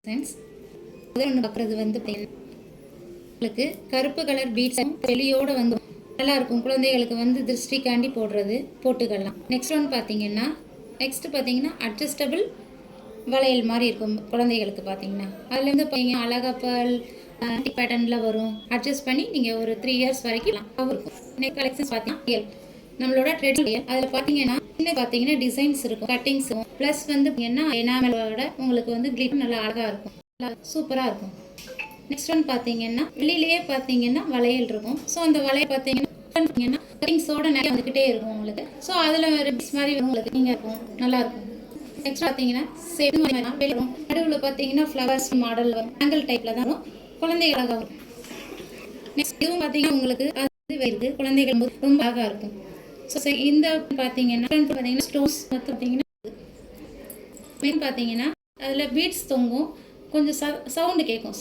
Friends, முதல் ஒன்று பார்க்குறது வந்து உங்களுக்கு கருப்பு கலர் பீட்ஸும் வெளியோடு வந்து நல்லா இருக்கும். குழந்தைகளுக்கு வந்து திருஷ்டிக்காண்டி போட்டுக்கலாம். நெக்ஸ்ட் ஒன்று பார்த்தீங்கன்னா அட்ஜஸ்டபிள் வளையல் மாதிரி இருக்கும் குழந்தைகளுக்கு. பார்த்தீங்கன்னா அதில் வந்து பார்த்தீங்கன்னா அழகப்பல் பேட்டர்னில் வரும். அட்ஜஸ்ட் பண்ணி நீங்கள் ஒரு 3 இயர்ஸ் வரைக்கும் இருக்கும். நெக் கலெக்ஷன்ஸ் பார்த்தீங்கன்னா நம்மளோட ட்ரெடிஷனல் அதில் பார்த்தீங்கன்னா டிசைன்ஸ் இருக்கும், கட்டிங்ஸ் இருக்கும். ப்ளஸ் வந்து எனாமலோட உங்களுக்கு வந்து கிளிட்டர் நல்லா அழகாக இருக்கும், சூப்பராக இருக்கும். நெக்ஸ்ட் ஒன் பார்த்தீங்கன்னா வெளியிலேயே பார்த்தீங்கன்னா வளையல் இருக்கும். ஸோ அந்த வளையல் பார்த்தீங்கன்னா கட்டிங்ஸோட நிறைய வந்துக்கிட்டே இருக்கும் உங்களுக்கு. ஸோ அதில் ரிப்ஸ் மாதிரி உங்களுக்கு நீங்கள் இருக்கும், நல்லாயிருக்கும். நெக்ஸ்ட் பார்த்தீங்கன்னா வெளியும் நடுவில் பார்த்தீங்கன்னா ஃப்ளவர்ஸ் மாடல் வரும், ஆங்கிள் டைப்பில் தான் வரும், குழந்தைகளாக வரும். நெக்ஸ்ட் இதுவும் பார்த்தீங்கன்னா உங்களுக்கு அது வருது, குழந்தைகள் போது ரொம்ப அழகாக இருக்கும். ஸோ இந்த பார்த்தீங்கன்னா ஸ்டோன்ஸ் பார்த்தீங்கன்னா அதில் பீட்ஸ் தொங்கும், கொஞ்சம் சவுண்டு கேட்கும்,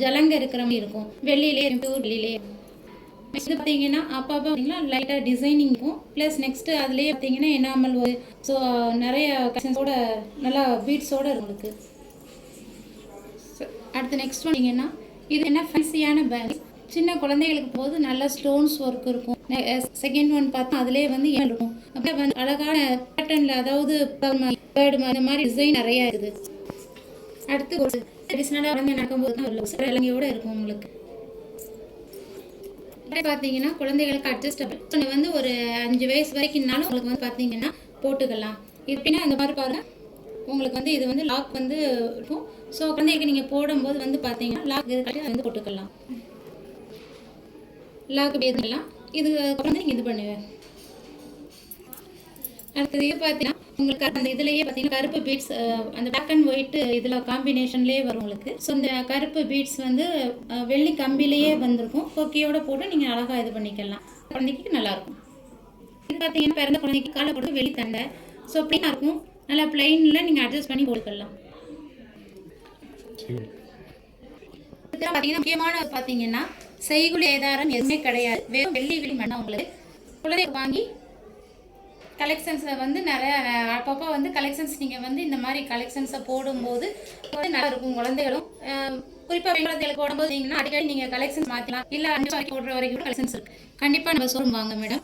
ஜலங்க இருக்கிற மாதிரி இருக்கும். வெளியிலே நெக்ஸ்ட் பார்த்தீங்கன்னா அப்போ பார்த்தீங்கன்னா லைட்டாக டிசைனிங் இருக்கும். ப்ளஸ் நெக்ஸ்ட்டு அதுலேயே பார்த்தீங்கன்னா எனாமல் ஸோ நிறைய கலெக்ஷன்ஸோட நல்லா பீட்ஸோடு உங்களுக்கு. அடுத்து நெக்ஸ்ட் பார்த்தீங்கன்னா இது என்ன ஃபேன்சியான பேக், சின்ன குழந்தைகளுக்கு போது நல்ல ஸ்டோன்ஸ் ஒர்க் இருக்கும். செகண்ட் ஒன் பார்த்தா அதிலே வந்து இருக்கும், அப்படியே வந்து அழகான பேட்டர்னில், அதாவது பேர்டு மாதிரி இந்த மாதிரி டிசைன் நிறையா இருக்குது. அடுத்து ஒரு ட்ரெடிஷ்னலாக வந்து நடக்கும்போது தான் இலங்கையோடு இருக்கும் உங்களுக்கு. பார்த்தீங்கன்னா குழந்தைகளுக்கு அட்ஜஸ்டபிள் வந்து ஒரு 5 வயசு வரைக்கும்னாலும் உங்களுக்கு வந்து பார்த்தீங்கன்னா போட்டுக்கலாம். எப்படின்னா இந்த மாதிரி பாருங்கள், உங்களுக்கு வந்து இது வந்து லாக் வந்து இருக்கும். ஸோ குழந்தைக்கு நீங்கள் போடும்போது வந்து பார்த்தீங்கன்னா லாக் வந்து போட்டுக்கலாம். லாக் எதுலாம் இது அப்புறம் நீங்கள் இது பண்ணுவேன். அடுத்தது இது பார்த்தீங்கன்னா உங்களுக்கு அந்த இதுலேயே பார்த்தீங்கன்னா கருப்பு பீட்ஸ், அந்த பிளாக் அண்ட் ஒயிட்டு இதில் காம்பினேஷன்லேயே வரும் உங்களுக்கு. ஸோ இந்த கருப்பு பீட்ஸ் வந்து வெள்ளி கம்பிலேயே வந்திருக்கும். கொக்கியோட போட்டு நீங்கள் அழகாக இது பண்ணிக்கலாம், குழந்தைக்கு நல்லாயிருக்கும். இது பார்த்தீங்கன்னா பிறந்த குழந்தைக்கு காலை போட்டு வெளி தண்டை, ஸோ ப்ளைனாக இருக்கும், நல்லா ப்ளைனில் நீங்கள் அட்ஜஸ்ட் பண்ணி போட்டுக்கலாம். பார்த்தீங்கன்னா முக்கியமான பார்த்தீங்கன்னா செய்குலி ஏதாரம் எதுவுமே கிடையாது, வெறும் வெள்ளி மட்டும். உங்களுக்கு குழந்தைக்கு வாங்கி கலெக்ஷன்ஸை வந்து நிறையா அப்பப்போ வந்து கலெக்ஷன்ஸ் நீங்கள் வந்து இந்த மாதிரி கலெக்ஷன்ஸை போடும்போது வந்து நல்லா இருக்கும். குழந்தைகளும் குறிப்பாக குழந்தைகளுக்கு போடும்போது அடிக்கடி நீங்கள் கலெக்ஷன்ஸ் மாற்றலாம், இல்லை 5 வரைக்கும் போடுற வரைக்கும் கலெக்ஷன்ஸ் இருக்குது. கண்டிப்பாக நம்ம ஷோரூம் வாங்க மேடம்.